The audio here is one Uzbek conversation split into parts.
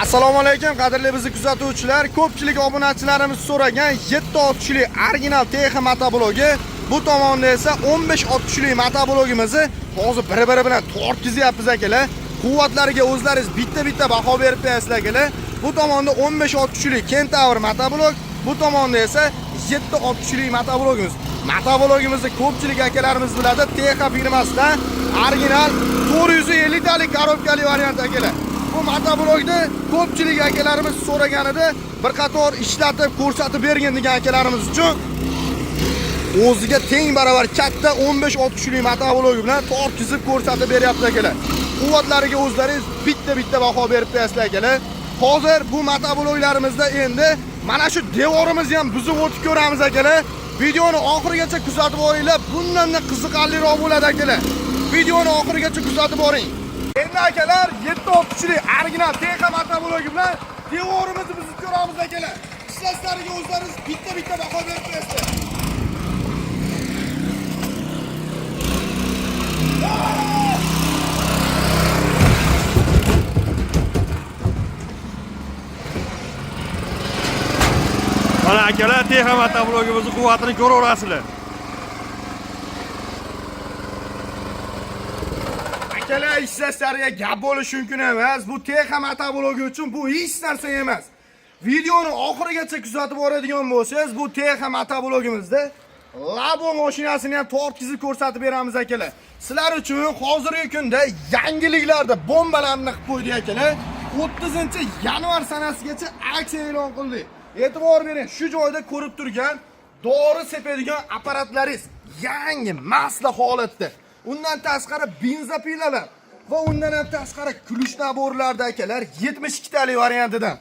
Assalomu alaykum qadrli bizni kuzatuvchilar. Ko'pchilik obunachilarimiz so'ragan 7 tushli original TX motoblogi, bu tomonda esa 15 tushli motoblogimizni hozir bir-biri bilan tortkizyapmiz akalar. Quvvatlariga o'zlaringiz bitta baho berib berasizlar akalar. Bu tomonda 15 tushli Kentaur motoblog, bu tomonda esa 7 tushli motoblogimiz. Motoblogimizni ko'pchilik akalarimiz biladi, TX firmasidan original 450 talik korobkali variant akalar. Bu motoblogni ko'pchilik akalarimiz so'raganida bir qator ishlatib ko'rsatib bergan degan akalarimiz uchun o'ziga teng barobar katta 15 tushli motoblogi bilan tortkizib ko'rsatib beryapti akalar. Quvvatlariga o'zlaringiz bitta baho berib berasizlar akalar. Hozir bu motobloglarimizda endi mana shu devorimizni ham buzib o'tib ko'ramiz akalar. Videoni oxirigacha kuzatib boringlar, bundan qiziqarliroq bo'ladi akalar. Videoni oxirigacha kuzatib boring. Endi akalar 7 tushli original TX motoblogi bilan devorimizni buzib ko'ramiz akalar. Ishlashlariga o'zlaringiz bitta baho berib berasizlar. Mana akalar TX motoblogimizni quvvatini ko'raverasizlar. Akalar ishlashlariga gap bo'lishi mumkin emas. Bu TX motoblogi uchun bu hech narsa emas. Videoni oxirigacha kuzatib boradigan bo'lsangiz, bu TX motoblogimizda Labo mashinasini ham tortkizib ko'rsatib beramiz akalar. Sizlar uchun hozirgi kunda yangiliklarda bombalarni qilib qo'ydik akalar. 30-yanvar sanasigacha aksiya e'lon qildik. E'tibor bering, shu joyda ko'rib turgan dori sepadigan apparatlaringiz yangi masla holatda. Undan tashqari benzopilalar va undan ham tashqari kulush naborlarda akalar 72 talik variantidan.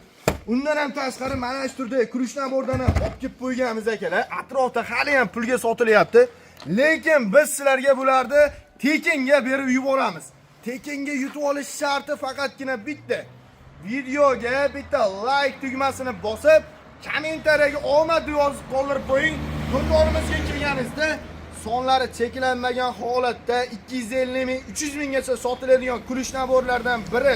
Undan ham tashqari mana shu turda kulush nabordan olib kelib qo'yganmiz akalar. Atrofda hali ham pulga sotilyapti. Lekin biz sizlarga bularni tekinga berib yuboramiz. Tekinga yutib olish sharti faqatgina bitta. Videoga bitta like tugmasini bosib, kommentariyaga omad yozib qoldirib qo'ying. Do'konimizga kirganingizda sonlari cheklanmagan holatda 250 ming, 300 minggacha sotiladigan kulush naborlardan biri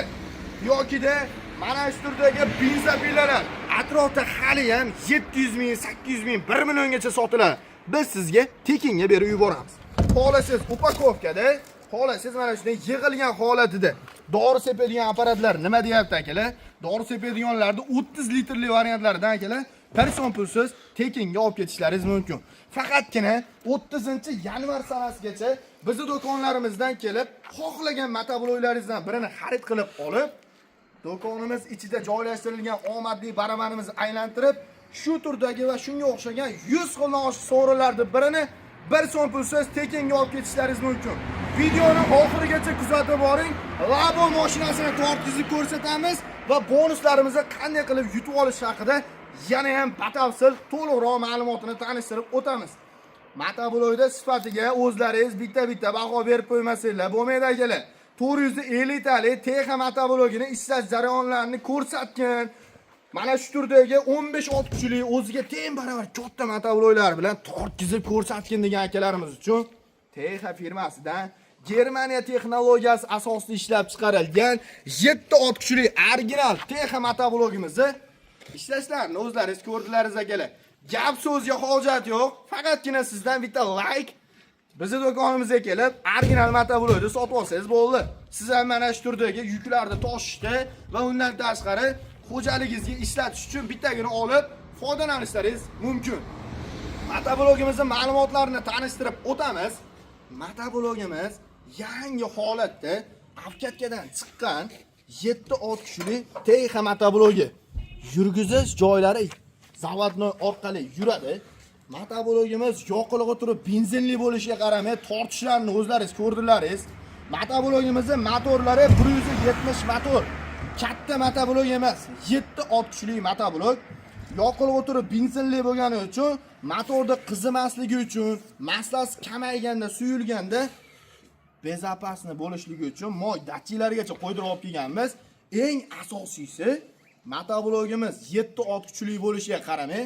yokida mana shu turdagi benzopilalar atrofda hali ham 700 ming, 800 ming, 1 milliongacha sotiladi. Biz sizga tekinga berib yuboramiz. Xohlasangiz upakovkada, xohlasangiz mana shunday yig'ilgan holatida dori sepadigan apparatlar nima deyapti akalar? Dori sepadiganlarda 30 litrli variantlaridan akalar person pulsiz tekinga olib ketishlaringiz mumkin. Faqatgina 30-yanvar sanasigacha bizning do'konlarimizdan kelib, xohlagan motobloglaringizdan birini xarid qilib olib, do'konimiz ichida joylashtirilgan omadli baramanimizni aylantirib, shu turdagi va shunga o'xshagan 100 xildan oshiq sovrinlarning birini bir so'm pulsiz tekinga olib ketishlaringiz mumkin. Videoni oxirigacha kuzatib boring. Labo mashinasini tortkizib ko'rsatamiz va bonuslarimizni qanday qilib yutib olish haqida yana ham batafsil to'liqroq ma'lumotini tanishtirib o'tamiz. Motoblogda sifatiga o'zlaringiz bitta baho berib qo'ymasanglar bo'lmaydi akalar. 450 talik TX motoblogini ishlash jarayonlarini ko'rsatgan. Mana shu turdagi 15 tushli o'ziga teng barobar katta motobloglar bilan tortkizib ko'rsatgan degan akalarimiz uchun TX firmasidan Germaniya texnologiyasi asosida ishlab chiqarilgan 7 tushli original TX motoblogimizni ishlashlarini o'zlaringiz ko'rdilaringiz akalar. Gap so'zga hojat yo'q. Faqatgina sizdan bitta like, bizni do'konimizga kelib, original motoblogni sotib olsangiz bo'ldi. Siz ham mana shu turdagi yuklarni tashishda va undan tashqari xo'jaligingizga ishlatish uchun bittagina olib foydalanishlaringiz mumkin. Motoblogimizning ma'lumotlarini tanishtirib o'tamiz. Motoblogimiz yangi holatda avkatkadan chiqqan 7 tushli TX motoblogi. Yurgizish joylari zavodnoy orqali yuradi. Motoblogimiz yoqilg'i turib benzinli bo'lishiga qaramay tortishlarni o'zlaringiz ko'rdilaringiz. Motoblogimizning motorlari 170 motor. Katta motoblog emas, 7 tushli motoblog. Yoqilg'i turib benzinli bo'lgani uchun, motorda qizimasligi uchun, massasi kamayganda, suyulganda bezopasni bo'lishligi uchun moy datchilargacha qo'ydirib olib kelganmiz. Eng asosiysi motoblogimiz 7 tushli bo'lishiga qaramay,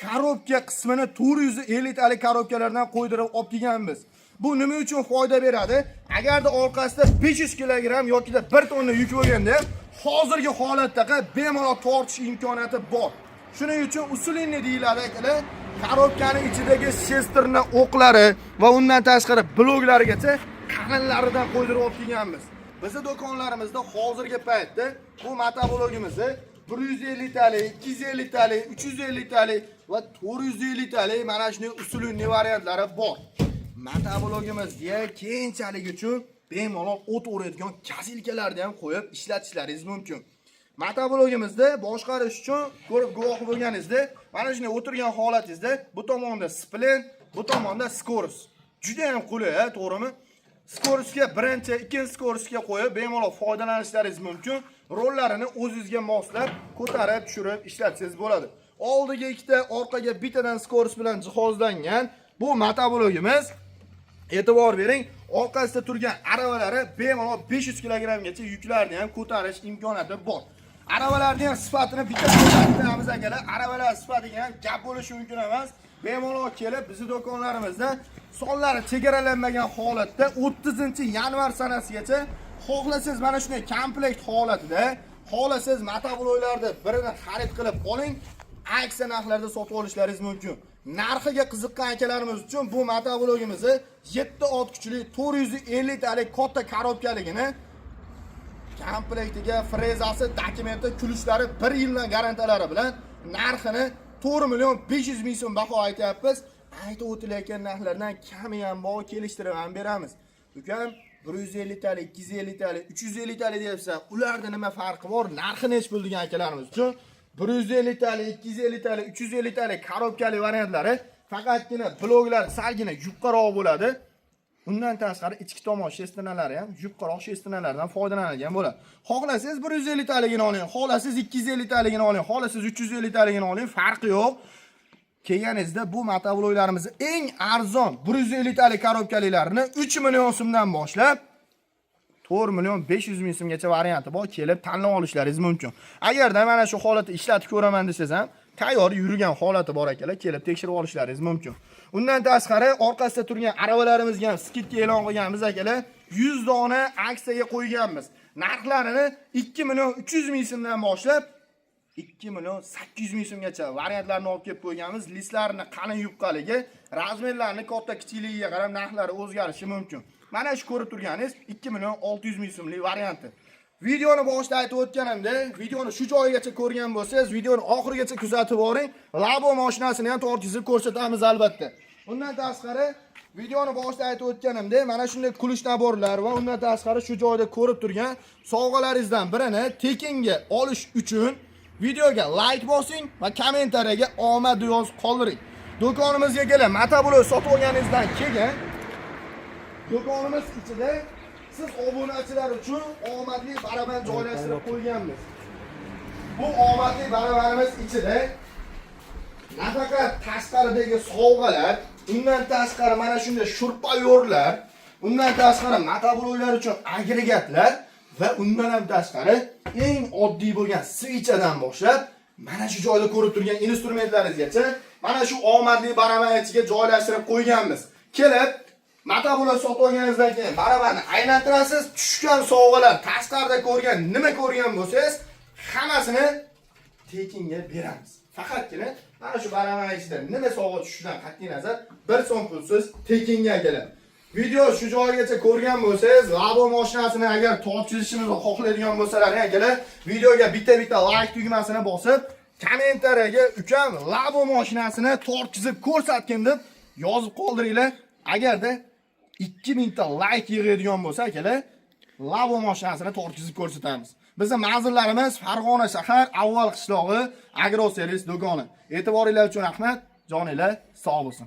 korobka qismini 450 talik korobkalardan qo'ydirib olib kelganmiz. Bu nima uchun foyda beradi? Agarda orqasida 500 kilogramm yoki 1 tonna yuk bo'lganda, hozirgi holatdagi bemalol tortish imkoniyati bor. Shuning uchun usulinni deyiladi akalar. Korobkaning ichidagi shesterna o'qlari va undan tashqari bloklarigacha qalinlaridan qo'ydirib olib kelganmiz. Bizning do'konlarimizda hozirgi paytda bu motoblogimizni 150 talik, 250 talik, 350 talik va 450 talik mana shunday usulli variantlari bor. Motoblogimizga keyinchalik uchun bemalol o't o'raydigan kasilkalarni ham qo'yib ishlatishlaringiz mumkin. Motoblogimizda boshqarish uchun ko'rib guvoh bo'lganingizda, mana shunday o'tirgan holatingizda bu tomonda splen, bu tomonda skorost. Juda ham qulay, to'g'rimi? Skorosga birinchi, ikkinchi skorosga qo'yib bemalol foydalanishlaringiz mumkin. Rollarini o'zingizga moslab, ko'tarib, tushirib ishlatsangiz bo'ladi. Oldiga ikkita, orqaga bittadan skoros bilan jihozlangan bu motoblogimiz. E'tibor bering, orqasida turgan aravalari bemalol 500 kilogrammgacha yuklarni ham ko'tarish imkoniyati bor. Aravalarning ham sifatini bitta ko'rsatamiz akalar. Aravalar sifatiga ham gap bo'lishi mumkin emas. Bemalol kelib bizning do'konlarimizda sonlari chegaralanmagan holatda 30-yanvar sanasigacha xohlasangiz mana shunday komplekt holatida, xohlasangiz motobloglarni birini xarid qilib oling, aksiya narxlarda sotib olishlaringiz mumkin. Narxiga qiziqqan akalarimiz uchun bu motoblogimizni 7 ot kuchli 450 talik katta korobkaligini komplektiga frezasi, dokumenti, kulishlari 1 yildan garantiyalari bilan narxini 4.500.000 so'm baho aytyapmiz. Aytib o'tilayotgan narxlardan kami ham bor, kelishtirib ham beramiz. Ukam 150 talik, 250 talik, 350 talik deyapsa, ularda nima farqi bor? Narxi nech pul degan akalarimiz uchun 150 talik, 250 talik, 350 talik korobkali variantlari faqatgina bloklar salgina yuqoriroq bo'ladi. Undan tashqari ichki tomon shestrnalari ham yuqoriroq shestrnalardan foydalanadigan bo'ladi. Xohlasangiz 150 taligini oling, xohlasangiz 250 taligini oling, xohlasangiz 350 taligini oling, farqi yo'q. Kelganingizda bu motobloglarimizni eng arzon 150 talik korobkaliklarini 3 million so'mdan boshlab 4.500.000 so'mgacha varianti bor, kelib tanlab olishlaringiz mumkin. Agarda mana shu holatda ishlatib ko'raman desangiz ham, tayyor yurgan holati bor akalar, kelib tekshirib olishlaringiz mumkin. Undan tashqari orqasida turgan aravalarimizga ham skidga e'lon qilganmiz akalar. 100 dona aksiyaga qo'yganmiz. Narxlarini 2.300.000 so'mdan boshlab 2.800.000 so'mgacha variantlarni olib kelib qo'yganmiz. Listlarini qalin yuqqaligi, razmerlarini katta kichikligiga qarab narxlari o'zgarishi mumkin. Mana shu ko'rib turganingiz 2.600.000 so'mlik varianti. Videoni boshida aytib o'tganimda, videoni shu joyigacha ko'rgan bo'lsangiz, videoni oxirigacha kuzatib boring. Labo mashinasini ham tortizib ko'rsatamiz albatta. Undan tashqari videoni boshida aytib o'tganimda, mana shunday kulush naborlar va undan tashqari shu joyda ko'rib turgan sovg'alaringizdan birini tekinga olish uchun videoga like bosing va kommentariyaga omad yozib qoldiring. Do'konimizga kelib, motoblog sotib olganingizdan keyin do'konimiz ichida siz obunachilar uchun omadli baraban joylashtirib qo'yganmiz. Bu omadli barabanimiz ichida nafaqat tashqaridagi sovg'alar, undan tashqari mana shunday shurpa yo'rlar, undan tashqari motobloglar uchun agregatlar va undan ham tashqari eng oddiy bo'lgan svichadan boshlab mana shu joyda ko'rib turgan instrumentlaringizgacha mana shu omadli baraban ichiga joylashtirib qo'yganmiz. Kelib motoblog sotib olganingizdan keyin barabarni aylantirasiz, tushgan sovg'alar, tashqarida ko'rgan, nima ko'rgan bo'lsangiz, hammasini tekinga beramiz. Faqatgina mana shu barabar ichida nima sovg'a tushishidan qat'iy nazar 1 so'm pulsiz tekinga keladi. Video shu joygacha ko'rgan bo'lsangiz, Labo mashinasini agar tortishishimizni xohlaydigan bo'lsalaring akalar, videoga bitta like tugmasini bosib, kommentariyaga ukam Labo mashinasini tortishib ko'rsatgin deb yozib qoldiringlar. Agarda 2000 ta like yig'adigan bo'lsa akalar, Labo mashinasini tortishib ko'rsatamiz. Bizning manzillarimiz Farg'ona shahar Avval qishlog'i agroservis do'koni. E'tiboringlar uchun rahmat. Joninglar sog' bo'lsin.